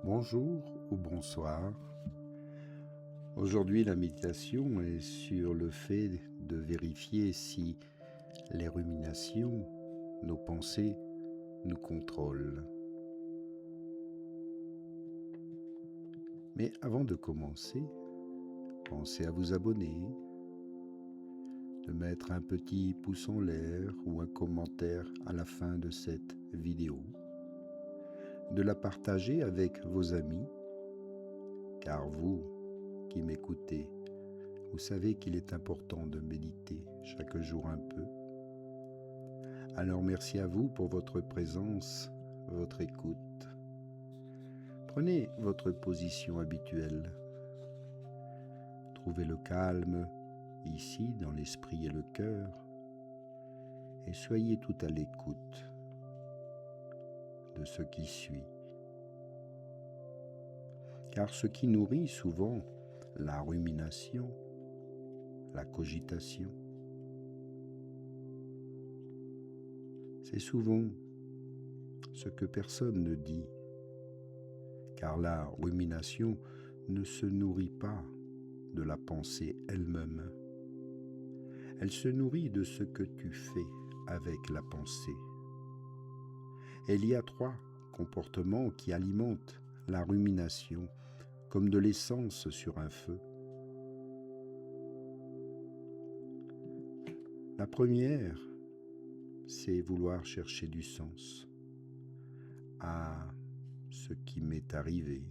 Bonjour ou bonsoir. Aujourd'hui, la méditation est sur le fait de vérifier si les ruminations, nos pensées, nous contrôlent. Mais avant de commencer, pensez à vous abonner, de mettre un petit pouce en l'air ou un commentaire à la fin de cette vidéo, de la partager avec vos amis, car vous qui m'écoutez, vous savez qu'il est important de méditer chaque jour un peu. Alors merci à vous pour votre présence, votre écoute. Prenez votre position habituelle. Trouvez le calme ici dans l'esprit et le cœur et soyez tout à l'écoute de ce qui suit. Car ce qui nourrit souvent la rumination, la cogitation, c'est souvent ce que personne ne dit, car la rumination ne se nourrit pas de la pensée elle-même. Elle se nourrit de ce que tu fais avec la pensée. Et il y a 3 comportements qui alimentent la rumination comme de l'essence sur un feu. La première, c'est vouloir chercher du sens à ce qui m'est arrivé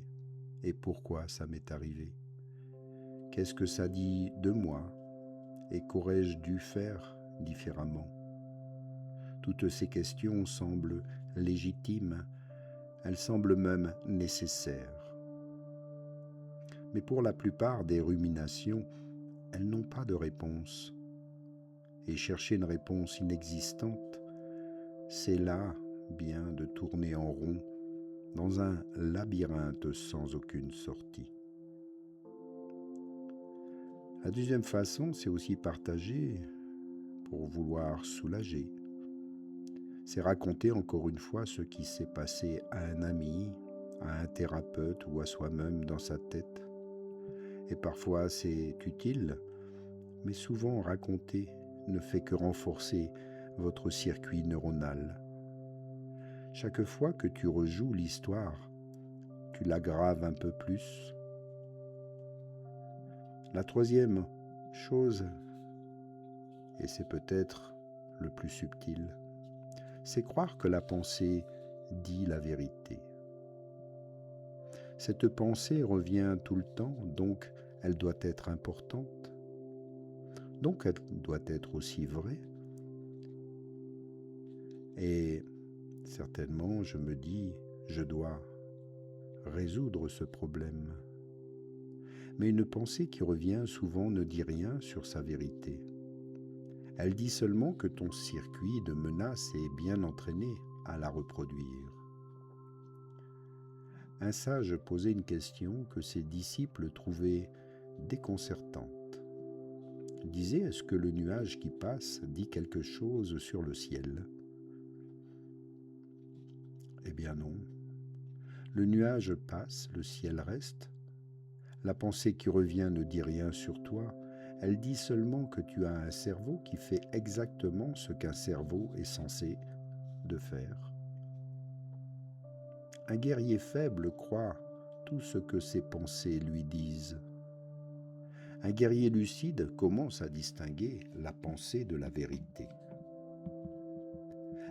et pourquoi ça m'est arrivé. Qu'est-ce que ça dit de moi et qu'aurais-je dû faire différemment? Toutes ces questions semblent légitimes, elles semblent même nécessaires. Mais pour la plupart des ruminations, elles n'ont pas de réponse. Et chercher une réponse inexistante, c'est là bien de tourner en rond dans un labyrinthe sans aucune sortie. La deuxième façon, c'est aussi partager pour vouloir soulager. C'est raconter encore une fois ce qui s'est passé à un ami, à un thérapeute ou à soi-même dans sa tête. Et parfois c'est utile, mais souvent raconter ne fait que renforcer votre circuit neuronal. Chaque fois que tu rejoues l'histoire, tu l'aggraves un peu plus. La troisième chose, et c'est peut-être le plus subtil, c'est croire que la pensée dit la vérité. Cette pensée revient tout le temps, donc elle doit être importante. Donc elle doit être aussi vraie. Et certainement, je me dis, je dois résoudre ce problème. Mais une pensée qui revient souvent ne dit rien sur sa vérité. Elle dit seulement que ton circuit de menace est bien entraîné à la reproduire. Un sage posait une question que ses disciples trouvaient déconcertante. Il disait, est-ce que le nuage qui passe dit quelque chose sur le ciel? Eh bien non. Le nuage passe, le ciel reste. La pensée qui revient ne dit rien sur toi, elle dit seulement que tu as un cerveau qui fait exactement ce qu'un cerveau est censé de faire. Un guerrier faible croit tout ce que ses pensées lui disent. Un guerrier lucide commence à distinguer la pensée de la vérité.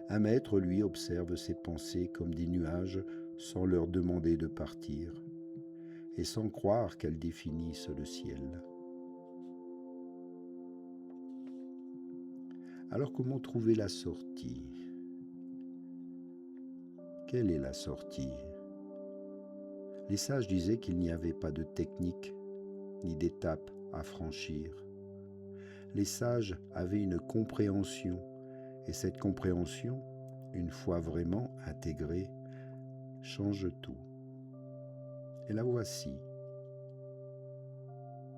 Un maître, lui, observe ses pensées comme des nuages sans leur demander de partir et sans croire qu'elles définissent le ciel. Alors comment trouver la sortie? Quelle est la sortie? Les sages disaient qu'il n'y avait pas de technique ni d'étape à franchir. Les sages avaient une compréhension, et cette compréhension, une fois vraiment intégrée, change tout. Et la voici.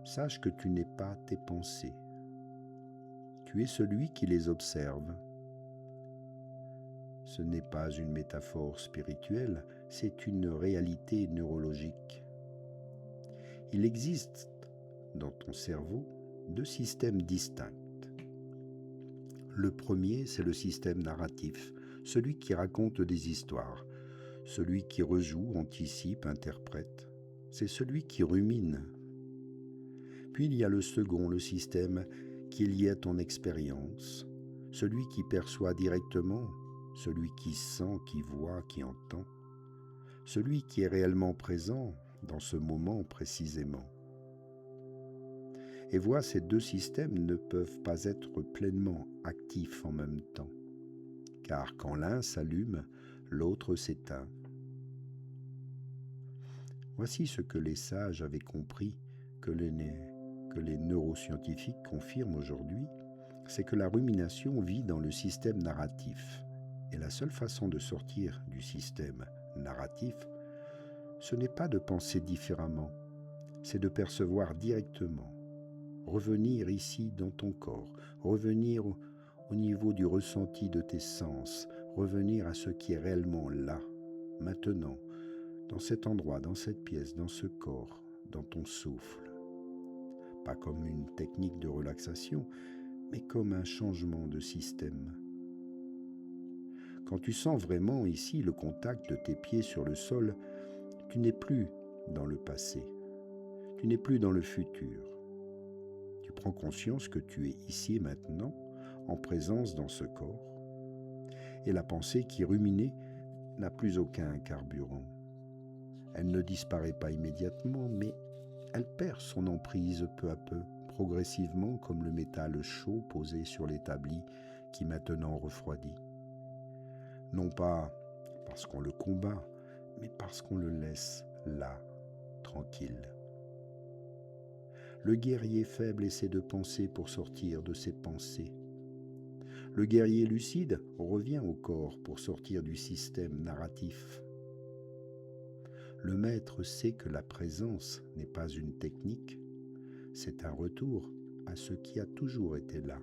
Sache que tu n'es pas tes pensées. Tu es celui qui les observe. Ce n'est pas une métaphore spirituelle, c'est une réalité neurologique. Il existe dans ton cerveau 2 systèmes distincts. Le premier, c'est le système narratif, celui qui raconte des histoires, celui qui rejoue, anticipe, interprète. C'est celui qui rumine. Puis il y a le second, le système qui est lié à ton expérience, celui qui perçoit directement, celui qui sent, qui voit, qui entend, celui qui est réellement présent dans ce moment précisément. Et vois, ces 2 systèmes ne peuvent pas être pleinement actifs en même temps, car quand l'un s'allume, l'autre s'éteint. Voici ce que les sages avaient compris, que les neuroscientifiques confirment aujourd'hui, c'est que la rumination vit dans le système narratif. Et la seule façon de sortir du système narratif, ce n'est pas de penser différemment, c'est de percevoir directement. Revenir ici dans ton corps, revenir au niveau du ressenti de tes sens, revenir à ce qui est réellement là, maintenant, dans cet endroit, dans cette pièce, dans ce corps, dans ton souffle. Pas comme une technique de relaxation, mais comme un changement de système. Quand tu sens vraiment ici le contact de tes pieds sur le sol, tu n'es plus dans le passé, tu n'es plus dans le futur. Tu prends conscience que tu es ici et maintenant, en présence dans ce corps, et la pensée qui ruminait n'a plus aucun carburant. Elle ne disparaît pas immédiatement, mais elle perd son emprise peu à peu, progressivement comme le métal chaud posé sur l'établi qui maintenant refroidit. Non pas parce qu'on le combat, mais parce qu'on le laisse là, tranquille. Le guerrier faible essaie de penser pour sortir de ses pensées. Le guerrier lucide revient au corps pour sortir du système narratif. Le maître sait que la présence n'est pas une technique, c'est un retour à ce qui a toujours été là.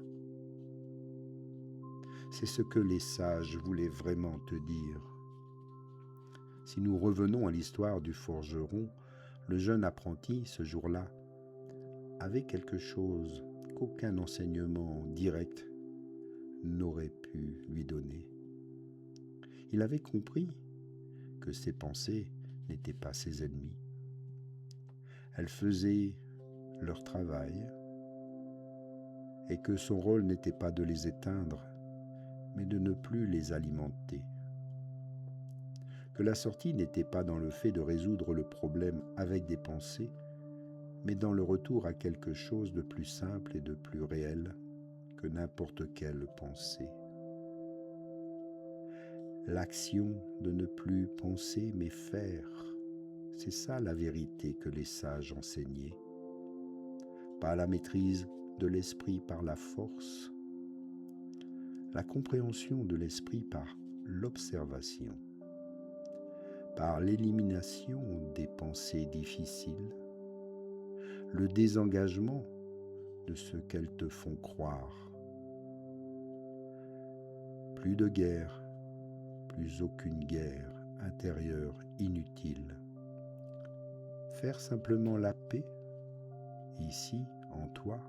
C'est ce que les sages voulaient vraiment te dire. Si nous revenons à l'histoire du forgeron, le jeune apprenti, ce jour-là, avait quelque chose qu'aucun enseignement direct n'aurait pu lui donner. Il avait compris que ses pensées n'étaient pas ses ennemis. Elles faisaient leur travail et que son rôle n'était pas de les éteindre, mais de ne plus les alimenter. Que la sortie n'était pas dans le fait de résoudre le problème avec des pensées, mais dans le retour à quelque chose de plus simple et de plus réel que n'importe quelle pensée. L'action de ne plus penser mais faire, c'est ça la vérité que les sages enseignaient. Pas la maîtrise de l'esprit par la force, la compréhension de l'esprit par l'observation, par l'élimination des pensées difficiles, le désengagement de ce qu'elles te font croire. Plus de guerre, plus aucune guerre intérieure inutile. Faire simplement la paix, ici, en toi,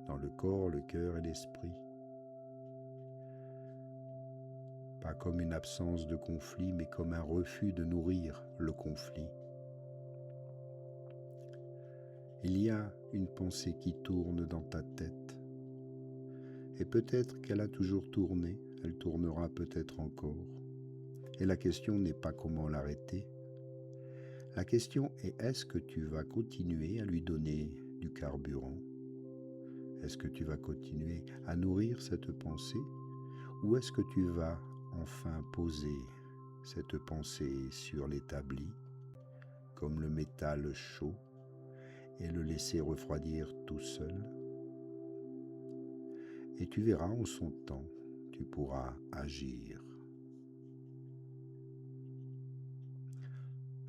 dans le corps, le cœur et l'esprit. Pas comme une absence de conflit, mais comme un refus de nourrir le conflit. Il y a une pensée qui tourne dans ta tête. Et peut-être qu'elle a toujours tourné, elle tournera peut-être encore. Et la question n'est pas comment l'arrêter. La question est, est-ce que tu vas continuer à lui donner du carburant? Est-ce que tu vas continuer à nourrir cette pensée? Ou est-ce que tu vas enfin poser cette pensée sur l'établi, comme le métal chaud, et le laisser refroidir tout seul? Et tu verras en son temps, tu pourras agir.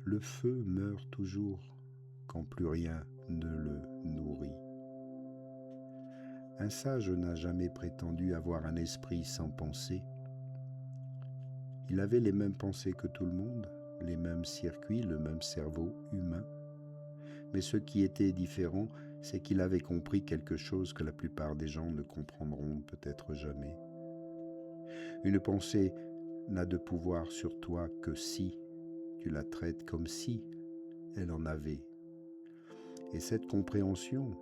Le feu meurt toujours quand plus rien ne le nourrit. Un sage n'a jamais prétendu avoir un esprit sans pensée. Il avait les mêmes pensées que tout le monde, les mêmes circuits, le même cerveau humain. Mais ce qui était différent, c'est qu'il avait compris quelque chose que la plupart des gens ne comprendront peut-être jamais. Une pensée n'a de pouvoir sur toi que si tu la traites comme si elle en avait. Et cette compréhension,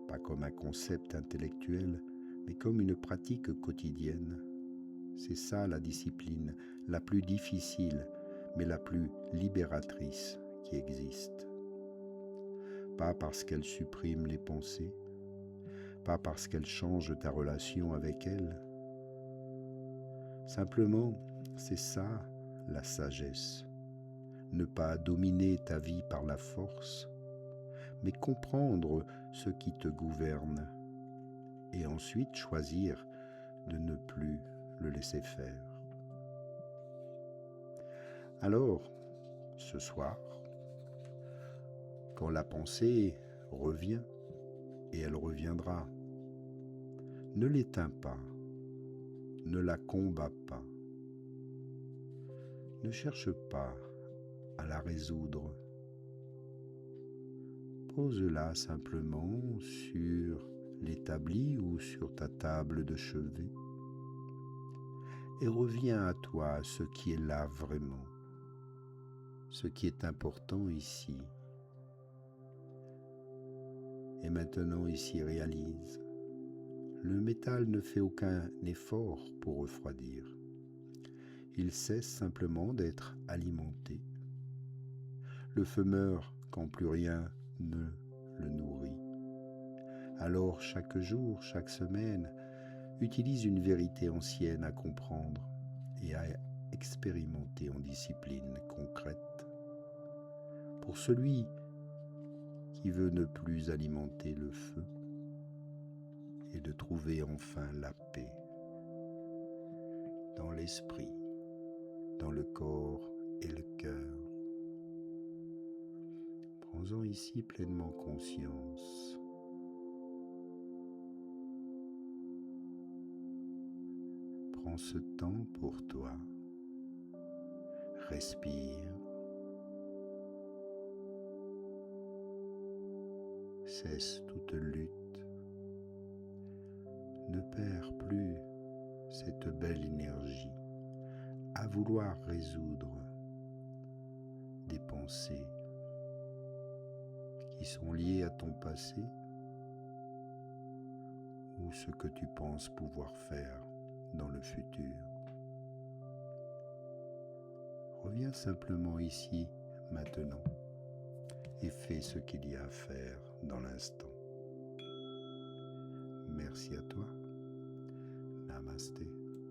pas comme un concept intellectuel, mais comme une pratique quotidienne, c'est ça la discipline la plus difficile, mais la plus libératrice qui existe. Pas parce qu'elle supprime les pensées, pas parce qu'elle change ta relation avec elles. Simplement, c'est ça la sagesse. Ne pas dominer ta vie par la force, mais comprendre ce qui te gouverne et ensuite choisir de ne plus le laisser faire. Alors, ce soir, quand la pensée revient, et elle reviendra, ne l'éteins pas, ne la combats pas, ne cherche pas à la résoudre. Pose-la simplement sur l'établi ou sur ta table de chevet et reviens à toi, à ce qui est là vraiment, ce qui est important ici. Et maintenant ici réalise, le métal ne fait aucun effort pour refroidir. Il cesse simplement d'être alimenté. Le feu meurt quand plus rien ne le nourrit. Alors chaque jour, chaque semaine, utilise une vérité ancienne à comprendre et à expérimenter en discipline concrète. Pour celui qui veut ne plus alimenter le feu et de trouver enfin la paix dans l'esprit, dans le corps et le cœur. Prends-en ici pleinement conscience. Prends ce temps pour toi. Respire. Cesse toute lutte. Ne perds plus cette belle énergie à vouloir résoudre des pensées qui sont liées à ton passé ou ce que tu penses pouvoir faire dans le futur. Reviens simplement ici, maintenant, et fais ce qu'il y a à faire dans l'instant. Merci à toi. Namasté.